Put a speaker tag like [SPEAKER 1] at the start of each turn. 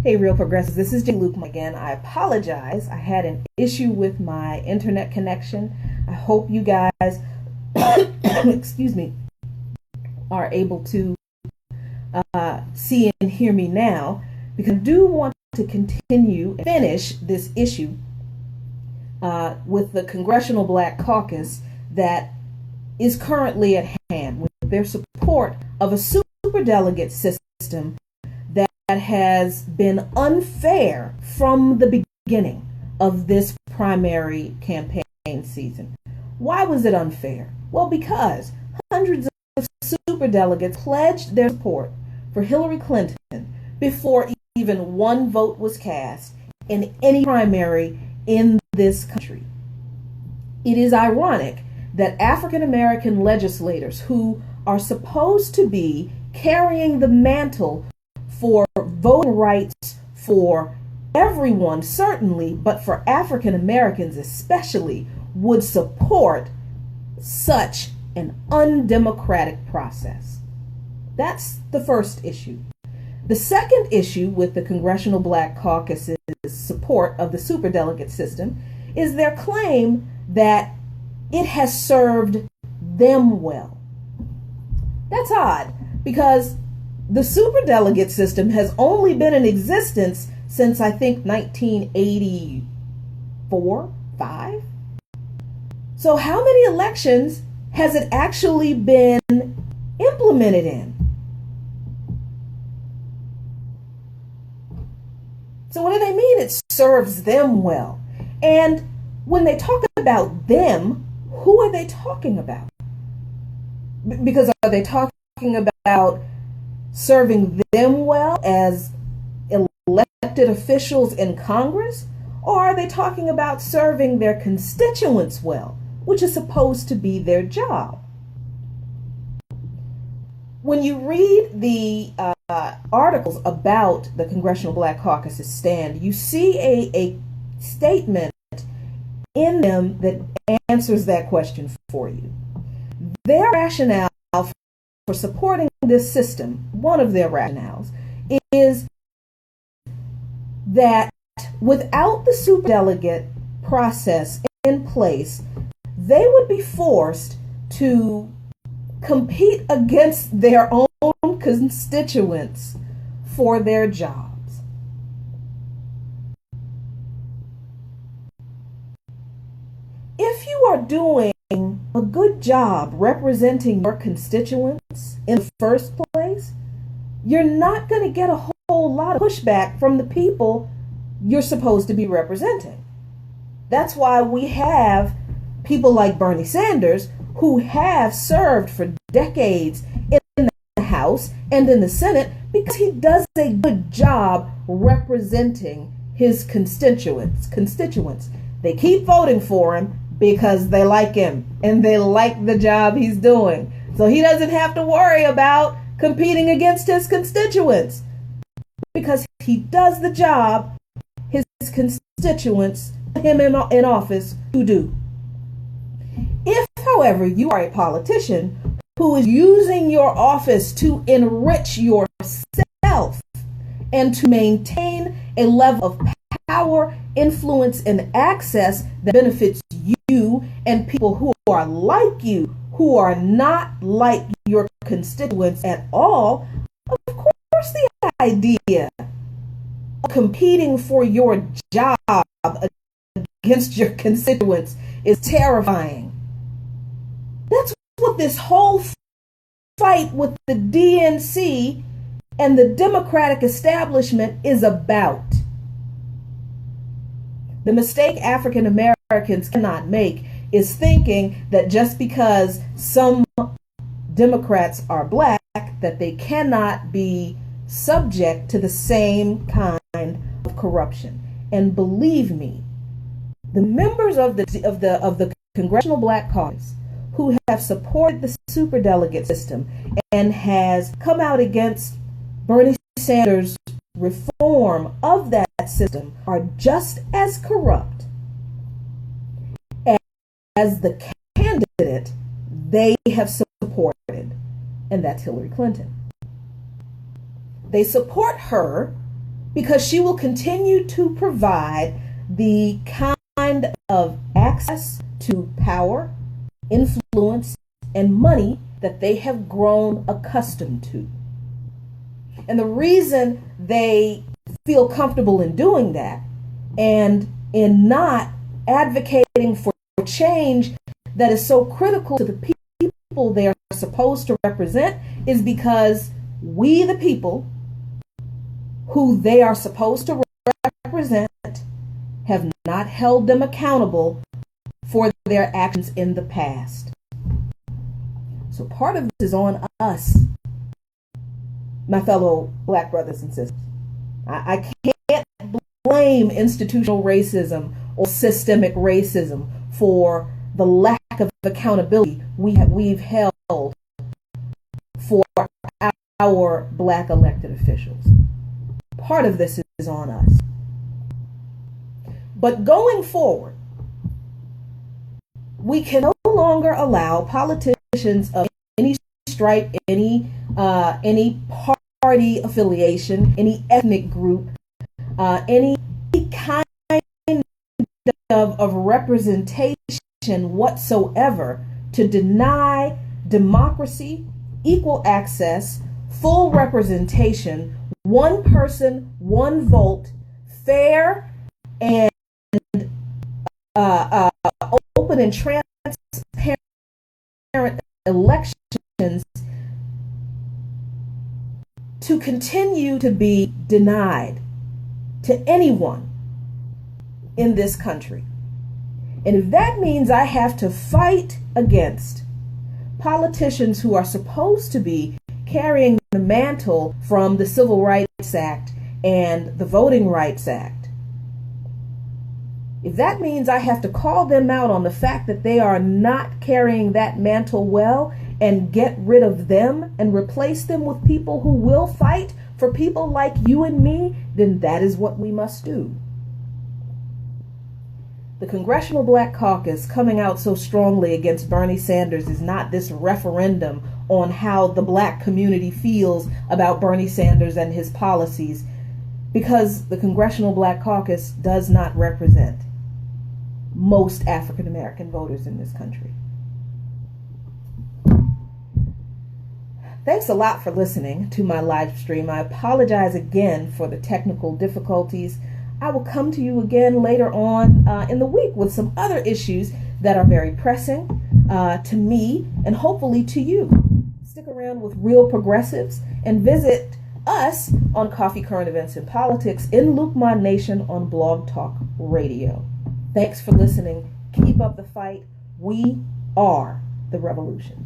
[SPEAKER 1] Hey, Real Progressives, this is Jane Luke again. I apologize. I had an issue with my internet connection. I hope you guys, excuse me, are able to see and hear me now, because I do want to continue and finish this issue with the Congressional Black Caucus that is currently at hand, with their support of a superdelegate system that has been unfair from the beginning of this primary campaign season. Why was it unfair? Well, because hundreds of superdelegates pledged their support for Hillary Clinton before even one vote was cast in any primary in this country. It is ironic that African American legislators, who are supposed to be carrying the mantle for voting rights for everyone, certainly, but for African Americans especially, would support such an undemocratic process. That's the first issue. The second issue with the Congressional Black Caucus's support of the superdelegate system is their claim that it has served them well. That's odd, because the superdelegate system has only been in existence since, I think, 1984, 5? So how many elections has it actually been implemented in? So what do they mean it serves them well? And when they talk about them, who are they talking about? Because are they talking about serving them well as elected officials in Congress? Or are they talking about serving their constituents well, which is supposed to be their job? When you read the articles about the Congressional Black Caucus's stand, you see a statement in them that answers that question for you. Their rationale for supporting this system, one of their rationales, is that without the superdelegate process in place, they would be forced to compete against their own constituents for their jobs. If you are doing a good job representing your constituents in the first place, you're not going to get a whole lot of pushback from the people you're supposed to be representing. That's why we have people like Bernie Sanders, who have served for decades in the House and in the Senate, because he does a good job representing his constituents. They keep voting for him because they like him and they like the job he's doing. So he doesn't have to worry about competing against his constituents, because he does the job his constituents put him in office to do. If, however, you are a politician who is using your office to enrich yourself and to maintain a level of power, influence, and access that benefits you and people who are like you, who are not like your constituents at all, of course the idea of competing for your job against your constituents is terrifying. That's what this whole fight with the DNC and the Democratic establishment is about. The mistake African Americans cannot make is thinking that just because some Democrats are black, that they cannot be subject to the same kind of corruption. And believe me, the members of the Congressional Black Caucus who have supported the superdelegate system and has come out against Bernie Sanders' reform of that system are just as corrupt as the candidate they have supported, and that's Hillary Clinton. They support her because she will continue to provide the kind of access to power, influence, and money that they have grown accustomed to. And the reason they feel comfortable in doing that and in not advocating for change that is so critical to the people they are supposed to represent is because we, the people who they are supposed to represent, have not held them accountable for their actions in the past. So part of this is on us, my fellow Black brothers and sisters. I can't blame institutional racism or systemic racism for the lack of accountability we've held for our Black elected officials. Part of this is on us. But going forward, we can no longer allow politicians of any stripe, any party affiliation, any ethnic group, any kind of representation whatsoever to deny democracy, equal access, full representation, one person, one vote, fair and open and transparent elections to continue to be denied to anyone in this country. And if that means I have to fight against politicians who are supposed to be carrying the mantle from the Civil Rights Act and the Voting Rights Act, if that means I have to call them out on the fact that they are not carrying that mantle well and get rid of them and replace them with people who will fight for people like you and me, then that is what we must do. The Congressional Black Caucus coming out so strongly against Bernie Sanders is not this referendum on how the Black community feels about Bernie Sanders and his policies, because the Congressional Black Caucus does not represent most African American voters in this country. Thanks a lot for listening to my live stream. I apologize again for the technical difficulties. I will come to you again later on in the week with some other issues that are very pressing to me and hopefully to you. Stick around with Real Progressives and visit us on Coffee, Current Events, and Politics in Lukman Nation on Blog Talk Radio. Thanks for listening. Keep up the fight. We are the revolution.